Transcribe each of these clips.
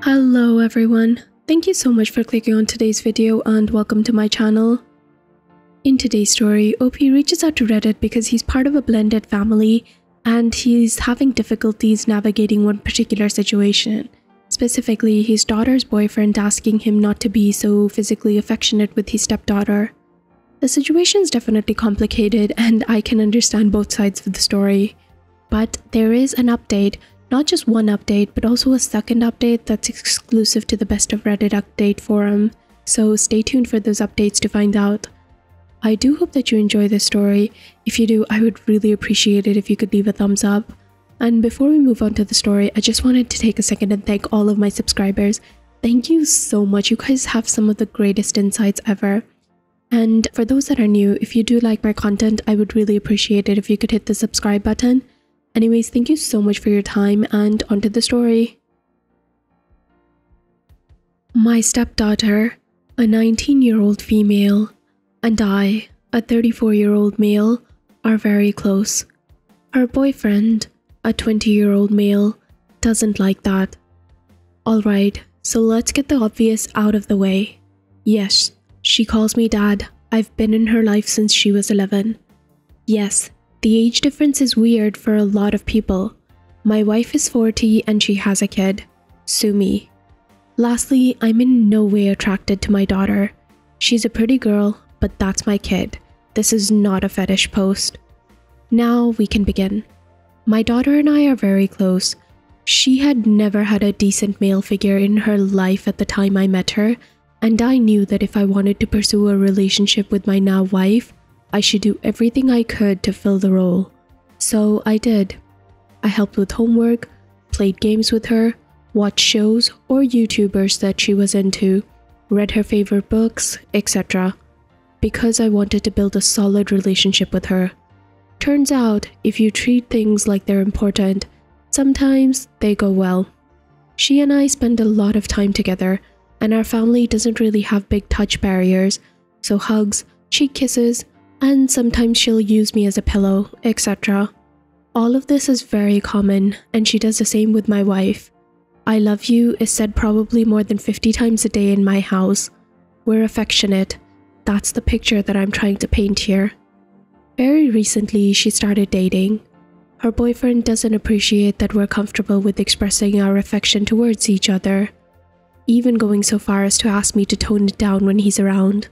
Hello everyone, thank you so much for clicking on today's video and welcome to my channel. In today's story, OP reaches out to Reddit because he's part of a blended family and he's having difficulties navigating one particular situation. Specifically, his daughter's boyfriend asking him not to be so physically affectionate with his stepdaughter. The situation is definitely complicated and I can understand both sides of the story. But there is an update. Not just one update, but also a second update that's exclusive to the Best of Reddit update forum, so stay tuned for those updates to find out. I do hope that you enjoy this story. If you do, I would really appreciate it if you could leave a thumbs up. And before we move on to the story, I just wanted to take a second and thank all of my subscribers. Thank you so much, you guys have some of the greatest insights ever. And for those that are new, if you do like my content, I would really appreciate it if you could hit the subscribe button. Anyways, thank you so much for your time and onto the story. My stepdaughter, a 19-year-old female, and I, a 34-year-old male, are very close. Her boyfriend, a 20-year-old male, doesn't like that. Alright, so let's get the obvious out of the way. Yes, she calls me dad. I've been in her life since she was 11. Yes. The age difference is weird for a lot of people. My wife is 40 and she has a kid. Sue me. Lastly, I'm in no way attracted to my daughter. She's a pretty girl, but that's my kid. This is not a fetish post. Now we can begin. My daughter and I are very close. She had never had a decent male figure in her life at the time I met her, and I knew that if I wanted to pursue a relationship with my now wife, I should do everything I could to fill the role. So I did. I helped with homework, played games with her, watched shows or YouTubers that she was into, read her favorite books, etc. Because I wanted to build a solid relationship with her. Turns out, if you treat things like they're important, sometimes they go well. She and I spend a lot of time together, and our family doesn't really have big touch barriers, so hugs, cheek kisses, and sometimes she'll use me as a pillow, etc. All of this is very common, and she does the same with my wife. I love you is said probably more than 50 times a day in my house. We're affectionate. That's the picture that I'm trying to paint here. Very recently, she started dating. Her boyfriend doesn't appreciate that we're comfortable with expressing our affection towards each other, even going so far as to ask me to tone it down when he's around.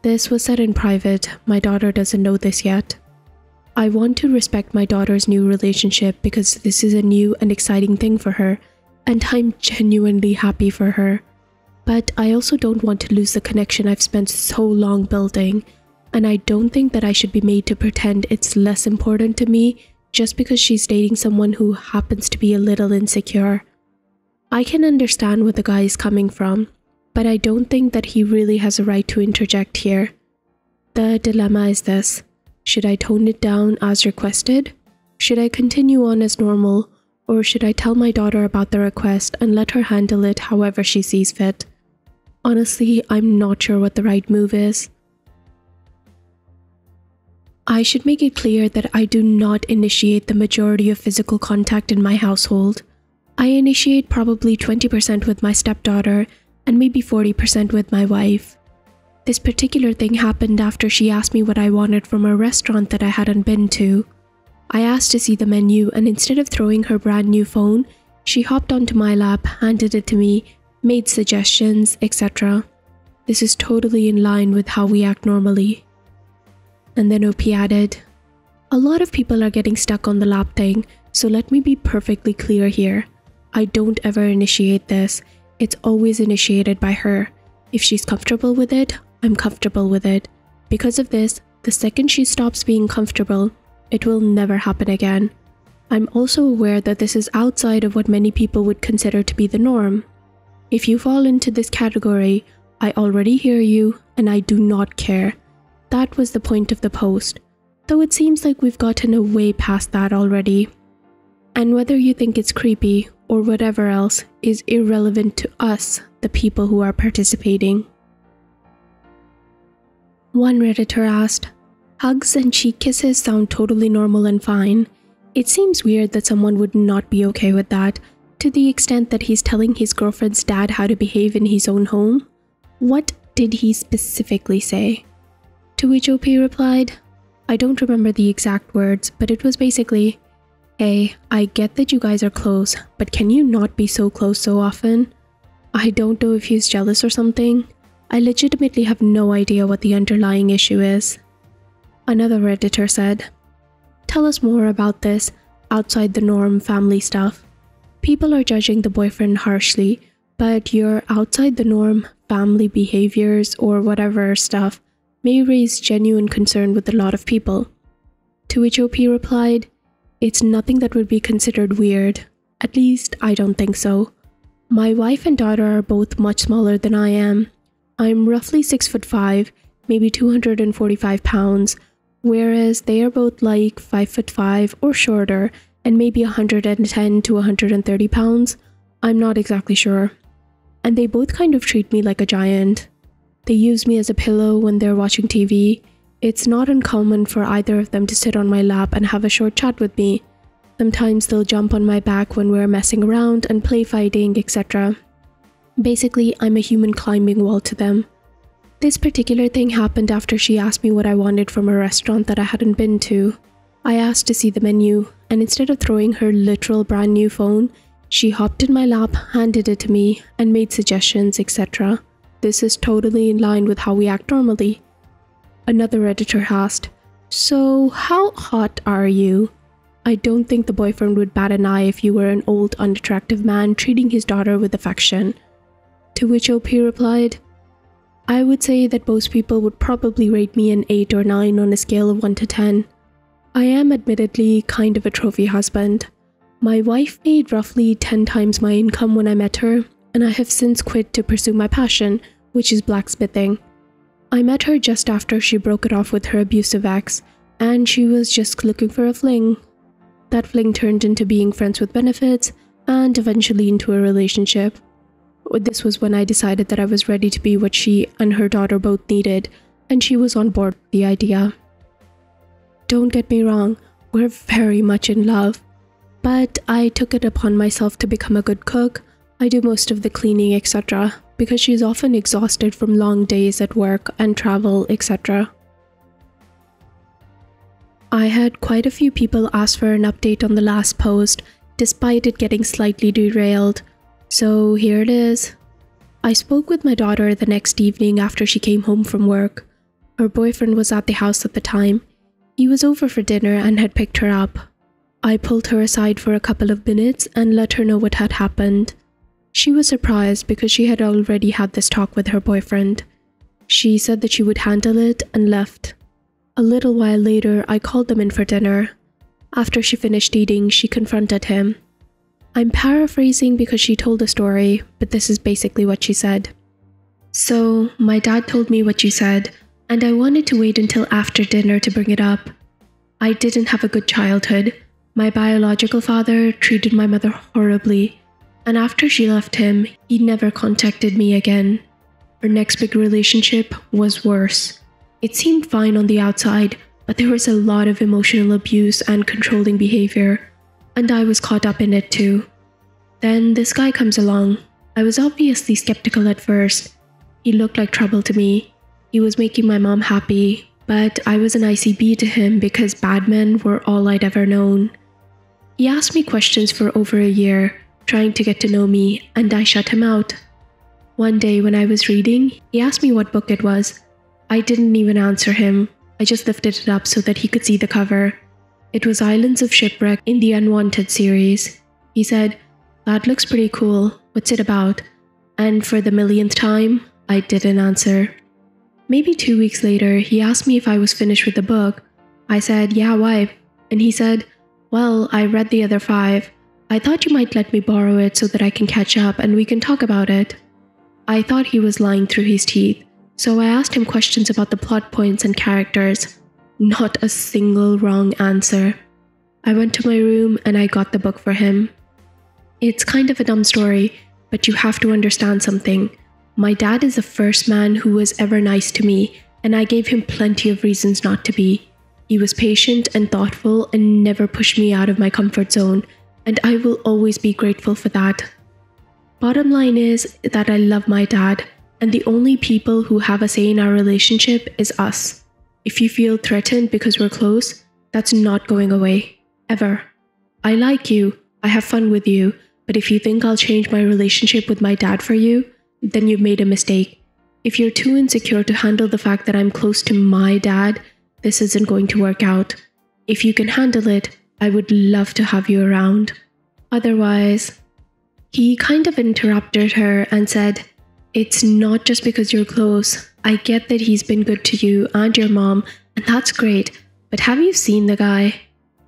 This was said in private. My daughter doesn't know this yet. I want to respect my daughter's new relationship because this is a new and exciting thing for her, and I'm genuinely happy for her. But I also don't want to lose the connection I've spent so long building, and I don't think that I should be made to pretend it's less important to me just because she's dating someone who happens to be a little insecure. I can understand where the guy is coming from, but I don't think that he really has a right to interject here. The dilemma is this. Should I tone it down as requested? Should I continue on as normal? Or should I tell my daughter about the request and let her handle it however she sees fit? Honestly, I'm not sure what the right move is. I should make it clear that I do not initiate the majority of physical contact in my household. I initiate probably 20% with my stepdaughter and maybe 40% with my wife. This particular thing happened after she asked me what I wanted from a restaurant that I hadn't been to. I asked to see the menu, and instead of throwing her brand new phone, she hopped onto my lap, handed it to me, made suggestions, etc. This is totally in line with how we act normally. And then OP added, "A lot of people are getting stuck on the lap thing, so let me be perfectly clear here. I don't ever initiate this. It's always initiated by her. If she's comfortable with it, I'm comfortable with it. Because of this, the second she stops being comfortable, it will never happen again. I'm also aware that this is outside of what many people would consider to be the norm. If you fall into this category, I already hear you and I do not care." That was the point of the post, though it seems like we've gotten a way past that already. And whether you think it's creepy or whatever else is irrelevant to us, the people who are participating. One Redditor asked, "Hugs and cheek kisses sound totally normal and fine. It seems weird that someone would not be okay with that, To the extent that he's telling his girlfriend's dad how to behave in his own home? What did he specifically say? To which OP replied, I don't remember the exact words, but it was basically, hey, I get that you guys are close, but can you not be so close so often? I don't know if he's jealous or something. I legitimately have no idea what the underlying issue is. Another Redditor said, tell us more about this outside the norm family stuff. People are judging the boyfriend harshly, but your outside the norm family behaviors or whatever stuff may raise genuine concern with a lot of people. To which OP replied, it's nothing that would be considered weird. At least, I don't think so. My wife and daughter are both much smaller than I am. I'm roughly 6'5", maybe 245 pounds, whereas they are both like 5'5" or shorter and maybe 110 to 130 pounds. I'm not exactly sure. And they both kind of treat me like a giant. They use me as a pillow when they're watching TV. It's not uncommon for either of them to sit on my lap and have a short chat with me. Sometimes they'll jump on my back when we're messing around and play fighting, etc. Basically, I'm a human climbing wall to them. This particular thing happened after she asked me what I wanted from a restaurant that I hadn't been to. I asked to see the menu, and instead of throwing her literal brand new phone, she hopped in my lap, handed it to me, and made suggestions, etc. This is totally in line with how we act normally. Another Redditor asked, so how hot are you? I don't think the boyfriend would bat an eye if you were an old, unattractive man treating his daughter with affection. To which OP replied, I would say that most people would probably rate me an 8 or 9 on a scale of 1 to 10. I am admittedly kind of a trophy husband. My wife made roughly 10 times my income when I met her, and I have since quit to pursue my passion, which is blacksmithing. I met her just after she broke it off with her abusive ex, and she was just looking for a fling. That fling turned into being friends with benefits, and eventually into a relationship. This was when I decided that I was ready to be what she and her daughter both needed, and she was on board with the idea. Don't get me wrong, we're very much in love. But I took it upon myself to become a good cook. I do most of the cleaning, etc. because she's often exhausted from long days at work and travel, etc. I had quite a few people ask for an update on the last post, despite it getting slightly derailed. So here it is. I spoke with my daughter the next evening after she came home from work. Her boyfriend was at the house at the time. He was over for dinner and had picked her up. I pulled her aside for a couple of minutes and let her know what had happened. She was surprised because she had already had this talk with her boyfriend. She said that she would handle it and left. A little while later, I called them in for dinner. After she finished eating, she confronted him. I'm paraphrasing because she told a story, but this is basically what she said. So, my dad told me what you said, and I wanted to wait until after dinner to bring it up. I didn't have a good childhood. My biological father treated my mother horribly, and after she left him, he never contacted me again. Our next big relationship was worse. It seemed fine on the outside, but there was a lot of emotional abuse and controlling behavior, and I was caught up in it too. Then this guy comes along. I was obviously skeptical at first. He looked like trouble to me. He was making my mom happy, but I was an ICB to him because bad men were all I'd ever known. He asked me questions for over a year, trying to get to know me, and I shut him out. One day when I was reading, he asked me what book it was. I didn't even answer him. I just lifted it up so that he could see the cover. It was Islands of Shipwreck in the Unwanted series. He said, "That looks pretty cool. What's it about?" And for the millionth time, I didn't answer. Maybe 2 weeks later, he asked me if I was finished with the book. I said, "Yeah, why?" And he said, "Well, I read the other 5. I thought you might let me borrow it so that I can catch up and we can talk about it." I thought he was lying through his teeth, so I asked him questions about the plot points and characters. Not a single wrong answer. I went to my room and I got the book for him. It's kind of a dumb story, but you have to understand something. My dad is the first man who was ever nice to me, and I gave him plenty of reasons not to be. He was patient and thoughtful and never pushed me out of my comfort zone, and I will always be grateful for that. Bottom line is that I love my dad, and the only people who have a say in our relationship is us. If you feel threatened because we're close, that's not going away. Ever. I like you, I have fun with you, but if you think I'll change my relationship with my dad for you, then you've made a mistake. If you're too insecure to handle the fact that I'm close to my dad, this isn't going to work out. If you can handle it, I would love to have you around. Otherwise, he kind of interrupted her and said, "It's not just because you're close. I get that he's been good to you and your mom, and that's great, but have you seen the guy?"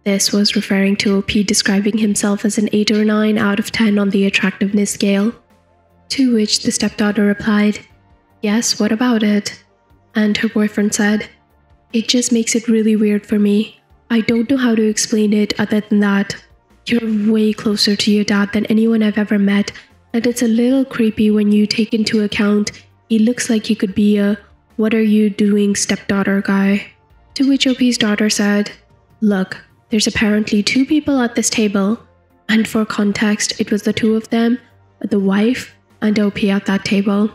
This was referring to OP describing himself as an 8 or 9 out of 10 on the attractiveness scale. To which the stepdaughter replied, "Yes, what about it?" And her boyfriend said, "It just makes it really weird for me. I don't know how to explain it other than that. You're way closer to your dad than anyone I've ever met, and it's a little creepy when you take into account he looks like he could be a 'what are you doing' stepdaughter guy." To which OP's daughter said, "Look, there's apparently 2 people at this table, and for context, it was the 2 of them, the wife and OP at that table.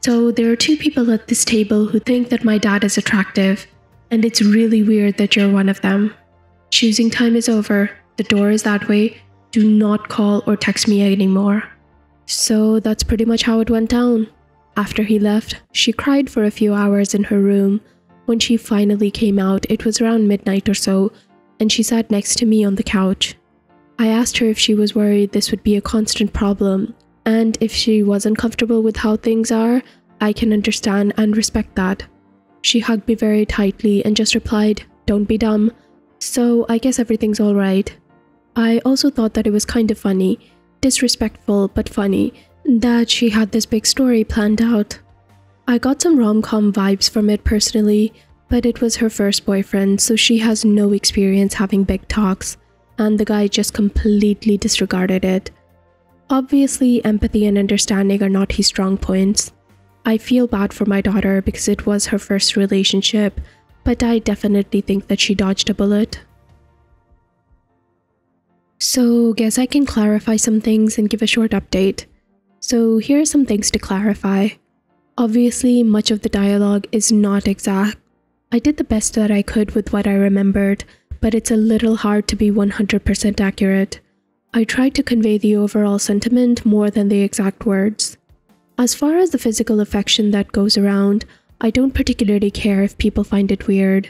So there are 2 people at this table who think that my dad is attractive, and it's really weird that you're one of them. Choosing time is over. The door is that way. Do not call or text me anymore." So that's pretty much how it went down. After he left, she cried for a few hours in her room. When she finally came out, it was around midnight or so, and she sat next to me on the couch. I asked her if she was worried this would be a constant problem, and if she wasn't comfortable with how things are, I can understand and respect that. She hugged me very tightly and just replied, "Don't be dumb." So I guess everything's alright. I also thought that it was kind of funny, disrespectful but funny, that she had this big story planned out. I got some rom-com vibes from it personally, but it was her first boyfriend, so she has no experience having big talks, and the guy just completely disregarded it. Obviously, empathy and understanding are not his strong points. I feel bad for my daughter because it was her first relationship, but I definitely think that she dodged a bullet. So, guess I can clarify some things and give a short update. So, here are some things to clarify. Obviously, much of the dialogue is not exact. I did the best that I could with what I remembered, but it's a little hard to be 100% accurate. I tried to convey the overall sentiment more than the exact words. As far as the physical affection that goes around, I don't particularly care if people find it weird.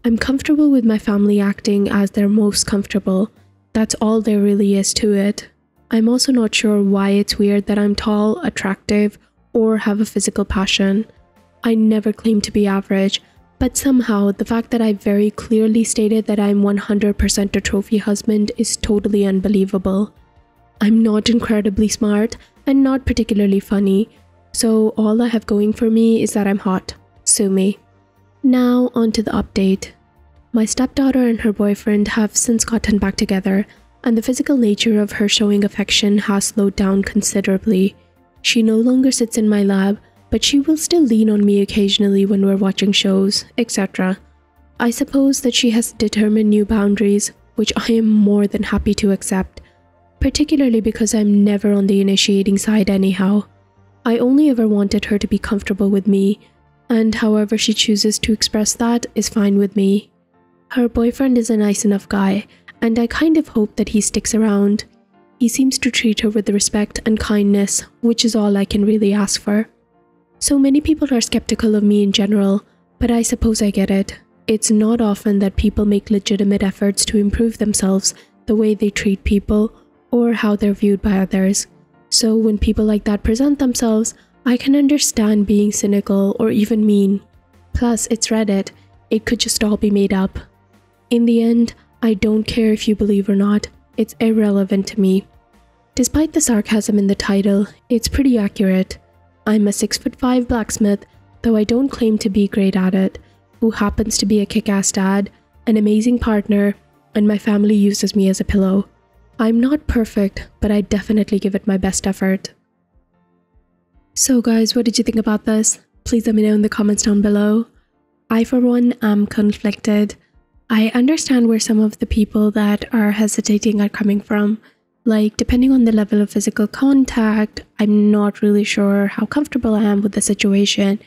I'm comfortable with my family acting as they're most comfortable. That's all there really is to it. I'm also not sure why it's weird that I'm tall, attractive, or have a physical passion. I never claim to be average, but somehow the fact that I very clearly stated that I'm 100% a trophy husband is totally unbelievable. I'm not incredibly smart and not particularly funny, so all I have going for me is that I'm hot. Sue me. Now on to the update. My stepdaughter and her boyfriend have since gotten back together, and the physical nature of her showing affection has slowed down considerably. She no longer sits in my lap, but she will still lean on me occasionally when we're watching shows, etc. I suppose that she has determined new boundaries, which I am more than happy to accept, particularly because I'm never on the initiating side anyhow. I only ever wanted her to be comfortable with me, and however she chooses to express that is fine with me. Her boyfriend is a nice enough guy, and I kind of hope that he sticks around. He seems to treat her with respect and kindness, which is all I can really ask for. So many people are skeptical of me in general, but I suppose I get it. It's not often that people make legitimate efforts to improve themselves, the way they treat people, or how they're viewed by others. So when people like that present themselves, I can understand being cynical or even mean. Plus, it's Reddit. It could just all be made up. In the end, I don't care if you believe or not. It's irrelevant to me. Despite the sarcasm in the title, it's pretty accurate. I'm a 6'5" blacksmith, though I don't claim to be great at it, who happens to be a kick-ass dad, an amazing partner, and my family uses me as a pillow. I'm not perfect, but I definitely give it my best effort. So guys, what did you think about this? Please let me know in the comments down below. I for one am conflicted. I understand where some of the people that are hesitating are coming from. Like, depending on the level of physical contact, I'm not really sure how comfortable I am with the situation.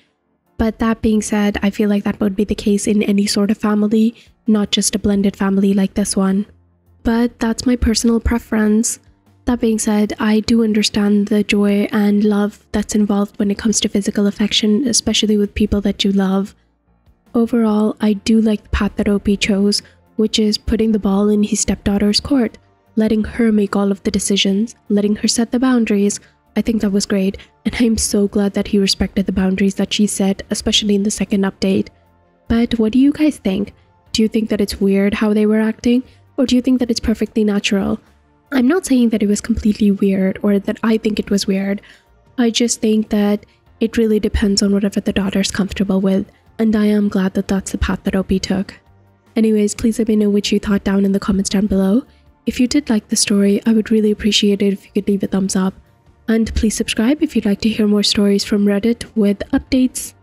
But that being said, I feel like that would be the case in any sort of family, not just a blended family like this one. But that's my personal preference. That being said, I do understand the joy and love that's involved when it comes to physical affection, especially with people that you love. Overall, I do like the path that OP chose, which is putting the ball in his stepdaughter's court, letting her make all of the decisions, letting her set the boundaries. I think that was great, and I'm so glad that he respected the boundaries that she set, especially in the second update. But what do you guys think? Do you think that it's weird how they were acting, or do you think that it's perfectly natural? I'm not saying that it was completely weird or that I think it was weird. I just think that it really depends on whatever the daughter's comfortable with, and I am glad that that's the path that OP took. Anyways, please let me know what you thought down in the comments down below. If you did like the story, I would really appreciate it if you could leave a thumbs up. And please subscribe if you'd like to hear more stories from Reddit with updates.